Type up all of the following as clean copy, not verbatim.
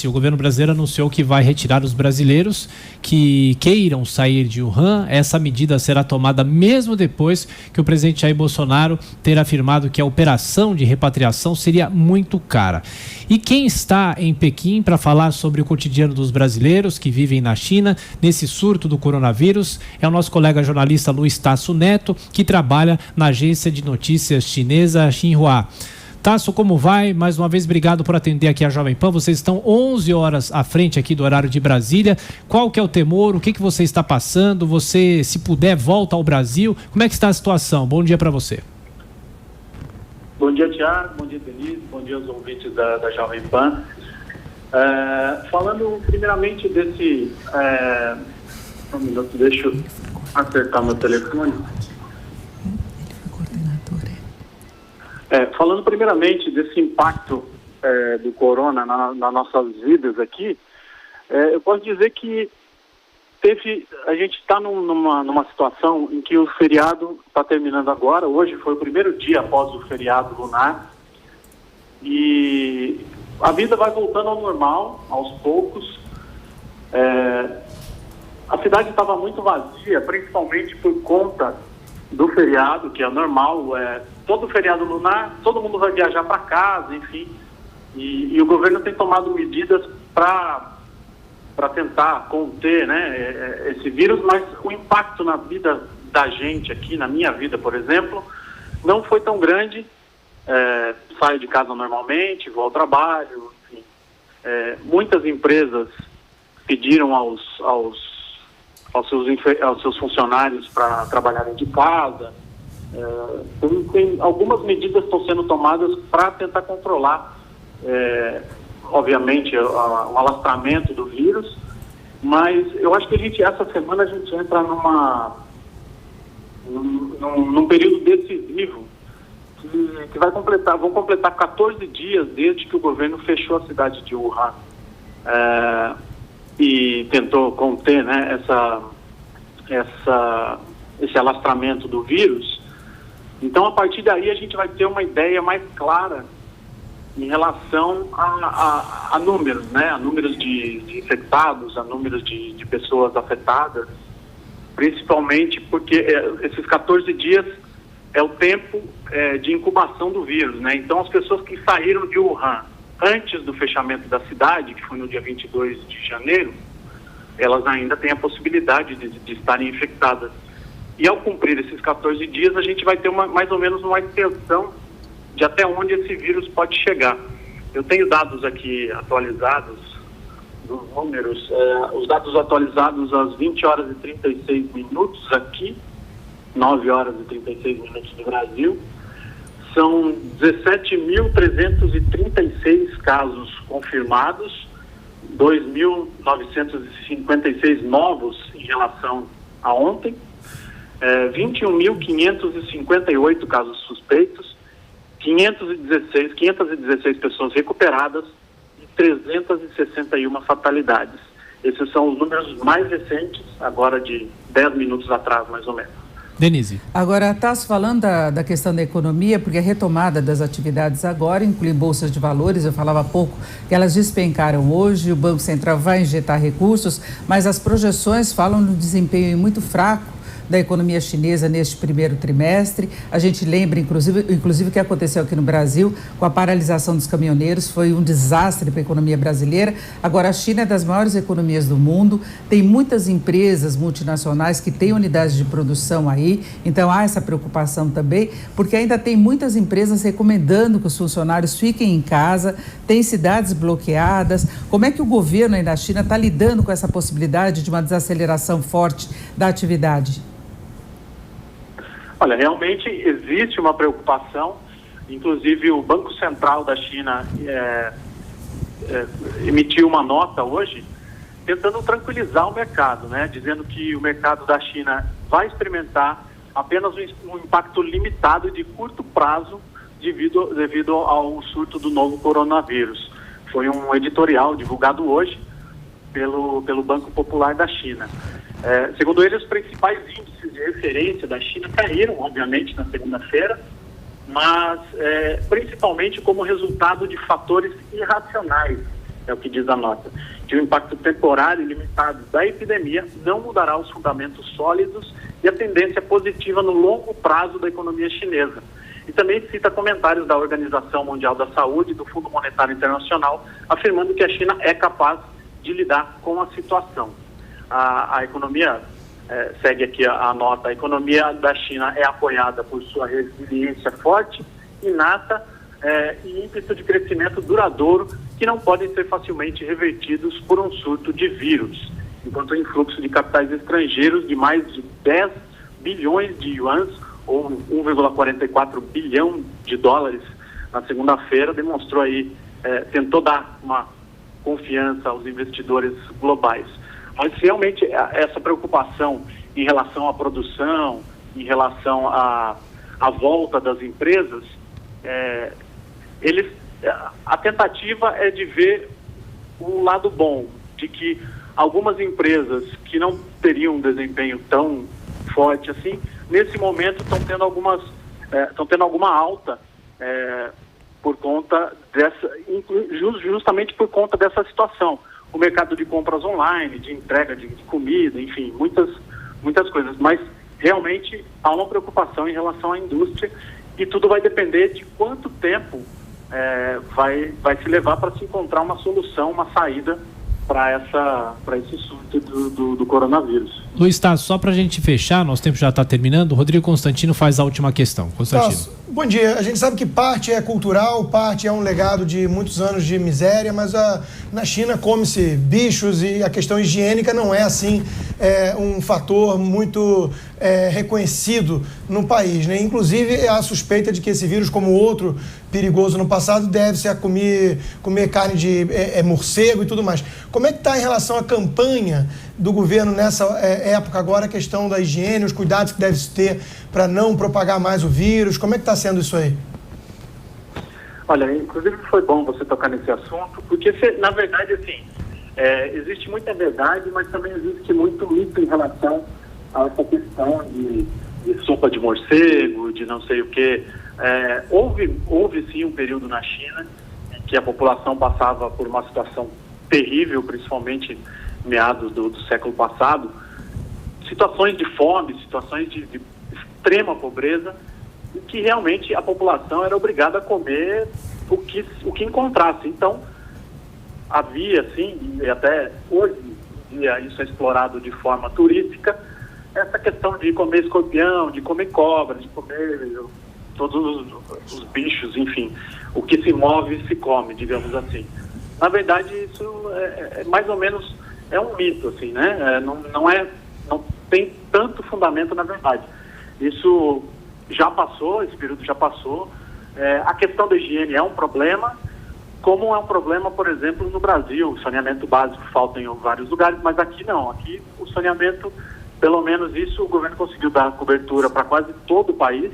O governo brasileiro anunciou que vai retirar os brasileiros que queiram sair de Wuhan. Essa medida será tomada mesmo depois que o presidente Jair Bolsonaro ter afirmado que a operação de repatriação seria muito cara. E quem está em Pequim para falar sobre o cotidiano dos brasileiros que vivem na China nesse surto do coronavírus é o nosso colega jornalista Luiz Tasso Neto, que trabalha na agência de notícias chinesa Xinhua. Tasso, como vai? Mais uma vez, obrigado por atender aqui a Jovem Pan. Vocês estão 11 horas à frente aqui do horário de Brasília. Qual que é o temor? O que você está passando? Você, se puder, volta ao Brasil. Como é que está a situação? Bom dia para você. Bom dia, Tiago. Bom dia, Denise. Bom dia aos ouvintes da Jovem Pan. Falando primeiramente desse... um minuto, deixa eu acertar meu telefone. Falando primeiramente desse impacto do corona nas nossas vidas aqui, eu posso dizer que a gente está numa situação em que o feriado está terminando agora. Hoje foi o primeiro dia após o feriado lunar e a vida vai voltando ao normal, aos poucos. A cidade estava muito vazia, principalmente por conta do feriado, que é normal. Todo feriado lunar, todo mundo vai viajar para casa, enfim, e o governo tem tomado medidas para tentar conter, né, esse vírus, mas o impacto na vida da gente aqui, na minha vida, por exemplo, não foi tão grande. Saio de casa normalmente, vou ao trabalho, enfim. Muitas empresas pediram aos seus funcionários para trabalharem de casa. Tem algumas medidas que estão sendo tomadas para tentar controlar, obviamente, o alastramento do vírus, mas eu acho que essa semana a gente entra num período decisivo que vão completar 14 dias desde que o governo fechou a cidade de Wuhan e tentou conter, né, esse alastramento do vírus. Então, a partir daí, a gente vai ter uma ideia mais clara em relação a números, né? A números de infectados, a números de pessoas afetadas, principalmente porque esses 14 dias é o tempo de incubação do vírus, né? Então, as pessoas que saíram de Wuhan antes do fechamento da cidade, que foi no dia 22 de janeiro, elas ainda têm a possibilidade de estarem infectadas. E ao cumprir esses 14 dias, a gente vai ter mais ou menos uma extensão de até onde esse vírus pode chegar. Eu tenho dados aqui atualizados, dos números, os dados atualizados às 20 horas e 36 minutos aqui, 9 horas e 36 minutos no Brasil. São 17.336 casos confirmados, 2.956 novos em relação a ontem. 21.558 casos suspeitos, 516 pessoas recuperadas e 361 fatalidades. Esses são os números mais recentes, agora de 10 minutos atrás, mais ou menos. Denise. Agora, Tasso, falando da questão da economia, porque a retomada das atividades agora inclui bolsas de valores, eu falava há pouco que elas despencaram hoje, o Banco Central vai injetar recursos, mas as projeções falam no desempenho muito fraco da economia chinesa neste primeiro trimestre. A gente lembra, inclusive, o que aconteceu aqui no Brasil com a paralisação dos caminhoneiros, foi um desastre para a economia brasileira. Agora, a China é das maiores economias do mundo, tem muitas empresas multinacionais que têm unidades de produção aí, então há essa preocupação também, porque ainda tem muitas empresas recomendando que os funcionários fiquem em casa, tem cidades bloqueadas. Como é que o governo aí da China está lidando com essa possibilidade de uma desaceleração forte da atividade? Olha, realmente existe uma preocupação. Inclusive, o Banco Central da China emitiu uma nota hoje tentando tranquilizar o mercado, né? Dizendo que o mercado da China vai experimentar apenas um impacto limitado e de curto prazo devido ao surto do novo coronavírus. Foi um editorial divulgado hoje pelo Banco Popular da China. Segundo ele, os principais índices de referência da China caíram, obviamente, na segunda-feira, mas principalmente como resultado de fatores irracionais. é o que diz a nota, que o impacto temporário e limitado da epidemia não mudará os fundamentos sólidos e a tendência positiva no longo prazo da economia chinesa. E também cita comentários da Organização Mundial da Saúde e do Fundo Monetário Internacional, afirmando que a China é capaz de lidar com a situação. A economia, segue aqui a nota, a economia da China é apoiada por sua resiliência forte, inata e ímpeto de crescimento duradouro que não podem ser facilmente revertidos por um surto de vírus, enquanto o influxo de capitais estrangeiros de mais de 10 bilhões de yuans, ou 1,44 bilhão de dólares na segunda-feira, demonstrou aí, tentou dar uma confiança aos investidores globais. Mas realmente essa preocupação em relação à produção, em relação à volta das empresas, a tentativa é de ver o lado bom, de que algumas empresas que não teriam um desempenho tão forte assim, nesse momento estão tendo alguma alta por conta justamente por conta dessa situação. O mercado de compras online, de entrega de comida, enfim, muitas coisas. Mas realmente há uma preocupação em relação à indústria e tudo vai depender de quanto tempo vai se levar para se encontrar uma solução, uma saída para esse surto do coronavírus. Luiz Tasso, só para a gente fechar, nosso tempo já está terminando, o Rodrigo Constantino faz a última questão. Constantino. Tasso, bom dia. A gente sabe que parte é cultural, parte é um legado de muitos anos de miséria, mas na China come-se bichos e a questão higiênica não é assim um fator muito reconhecido no país, né? Inclusive, há a suspeita de que esse vírus, como outro perigoso no passado, deve-se a comer carne de morcego e tudo mais. Como é que está em relação à campanha do governo nessa época agora, a questão da higiene, os cuidados que deve-se ter para não propagar mais o vírus? Como é que está sendo isso aí? Olha, inclusive foi bom você tocar nesse assunto, porque na verdade, assim, existe muita verdade, mas também existe muito mito em relação a essa questão de sopa de morcego, de não sei o quê. Houve sim um período na China em que a população passava por uma situação terrível, principalmente meados do século passado, situações de fome, situações de extrema pobreza, e que realmente a população era obrigada a comer o que encontrasse. Então, havia, sim, e até hoje em dia isso é explorado de forma turística, essa questão de comer escorpião, de comer cobra, de comer todos os bichos, enfim, o que se move se come, digamos assim. Na verdade, isso é mais ou menos um mito, assim, né? Não tem tanto fundamento na verdade. Isso já passou, esse período já passou. A questão da higiene é um problema, como é um problema, por exemplo, no Brasil. O saneamento básico falta em vários lugares, mas aqui não. Aqui o saneamento, pelo menos isso, o governo conseguiu dar cobertura para quase todo o país.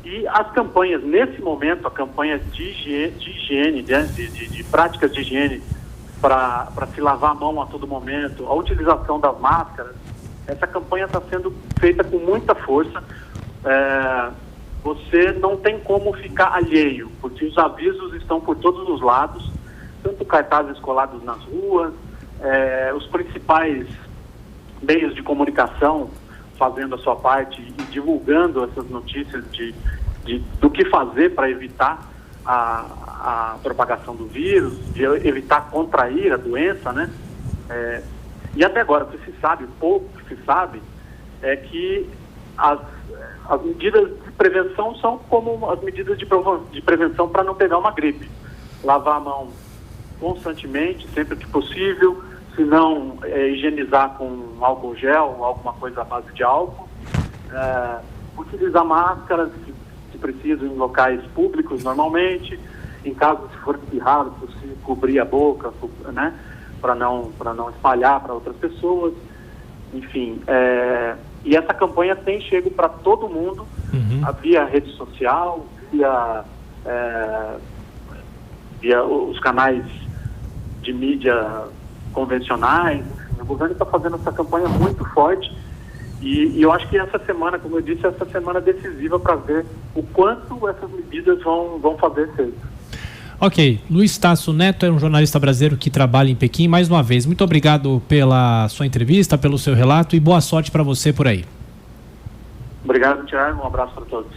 E as campanhas, nesse momento, a campanha de higiene, de práticas de higiene para se lavar a mão a todo momento, a utilização das máscaras, essa campanha está sendo feita com muita força. Você não tem como ficar alheio, porque os avisos estão por todos os lados, tanto cartazes colados nas ruas, os principais meios de comunicação fazendo a sua parte e divulgando essas notícias do que fazer para evitar a propagação do vírus, de evitar contrair a doença, né? E até agora, o que se sabe, pouco que se sabe, é que as medidas de prevenção são como as medidas de prevenção para não pegar uma gripe. Lavar a mão constantemente, sempre que possível, se não higienizar com álcool gel ou alguma coisa à base de álcool, utilizar máscaras se preciso em locais públicos normalmente, em caso se for espirrar, se cobrir a boca, né, para não espalhar para outras pessoas, enfim. E essa campanha tem chego para todo mundo, via rede social, via os canais de mídia convencionais. O governo está fazendo essa campanha muito forte e eu acho que essa semana, como eu disse, essa semana é decisiva para ver o quanto essas medidas vão fazer efeito. Ok, Luiz Tasso Neto é um jornalista brasileiro que trabalha em Pequim. Mais uma vez, muito obrigado pela sua entrevista, pelo seu relato e boa sorte para você por aí. Obrigado, Thiago. Um abraço para todos.